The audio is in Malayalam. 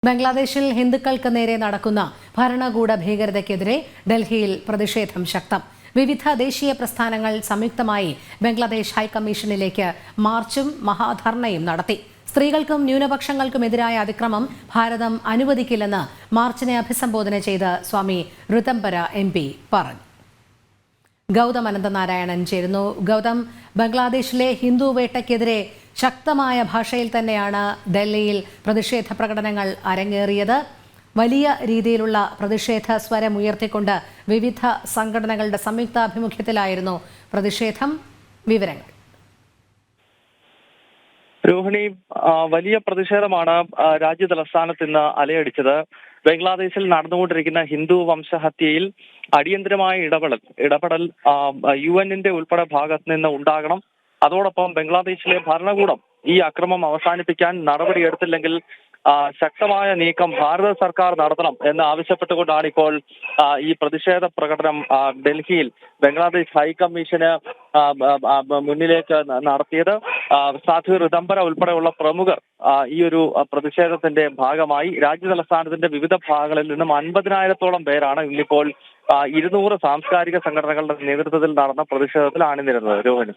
ബംഗ്ലാദേശിൽ ഹിന്ദുക്കൾക്ക് നേരെ നടക്കുന്ന ഭരണകൂട ഭീകരതയ്ക്കെതിരെ ഡൽഹിയിൽ പ്രതിഷേധം ശക്തം. വിവിധ ദേശീയ പ്രസ്ഥാനങ്ങൾ സംയുക്തമായി ബംഗ്ലാദേശ് ഹൈക്കമ്മീഷനിലേക്ക് മാർച്ചും മഹാധർണയും നടത്തി. സ്ത്രീകൾക്കും ന്യൂനപക്ഷങ്ങൾക്കുമെതിരായ അതിക്രമം ഭാരതം അനുവദിക്കില്ലെന്ന് മാർച്ചിനെ അഭിസംബോധന ചെയ്ത് സ്വാമി ഋതംബര MP പറഞ്ഞു. ഗൗതം അനന്തനാരായണൻ ചേരുന്നു. ഗൗതം, ബംഗ്ലാദേശിലെ ഹിന്ദു വേട്ടയ്ക്കെതിരെ ശക്തമായ ഭാഷയിൽ തന്നെയാണ് ഡൽഹിയിൽ പ്രതിഷേധ പ്രകടനങ്ങൾ അരങ്ങേറിയത്. വലിയ രീതിയിലുള്ള പ്രതിഷേധ സ്വരം ഉയർത്തിക്കൊണ്ട് വിവിധ സംഘടനകളുടെ സംയുക്താഭിമുഖ്യത്തിലായിരുന്നു പ്രതിഷേധം. വിവരങ്ങൾ. രോഹിണി, വലിയ പ്രതിഷേധമാണ് രാജ്യതലസ്ഥാനത്ത് ഇന്ന് അലയടിച്ചത്. ബംഗ്ലാദേശിൽ നടന്നുകൊണ്ടിരിക്കുന്ന ഹിന്ദു വംശഹത്യയിൽ അടിയന്തരമായ ഇടപെടൽ UN-ന്റെ ഉൾപ്പെടെ ഭാഗത്ത് നിന്ന് ഉണ്ടാകണം. അതോടൊപ്പം ബംഗ്ലാദേശിലെ ഭരണകൂടം ഈ അക്രമം അവസാനിപ്പിക്കാൻ നടപടിയെടുത്തില്ലെങ്കിൽ ശക്തമായ നീക്കം ഭാരത സർക്കാർ നടത്തണം എന്ന് ആവശ്യപ്പെട്ടുകൊണ്ടാണ് ഇപ്പോൾ ഈ പ്രതിഷേധ പ്രകടനം ഡൽഹിയിൽ ബംഗ്ലാദേശ് ഹൈക്കമ്മീഷന് മുന്നിലേക്ക് നടത്തിയത്. സാധ്വി ഋതംബര ഉൾപ്പെടെയുള്ള പ്രമുഖർ ഈ ഒരു പ്രതിഷേധത്തിന്റെ ഭാഗമായി രാജ്യതലസ്ഥാനത്തിന്റെ വിവിധ ഭാഗങ്ങളിൽ നിന്നും 50,000-ഓളം പേരാണ് ഇന്നിപ്പോൾ 200 സാംസ്കാരിക സംഘടനകളുടെ നേതൃത്വത്തിൽ നടന്ന പ്രതിഷേധത്തിൽ അണിനിരുന്നത്. രോഹിണി.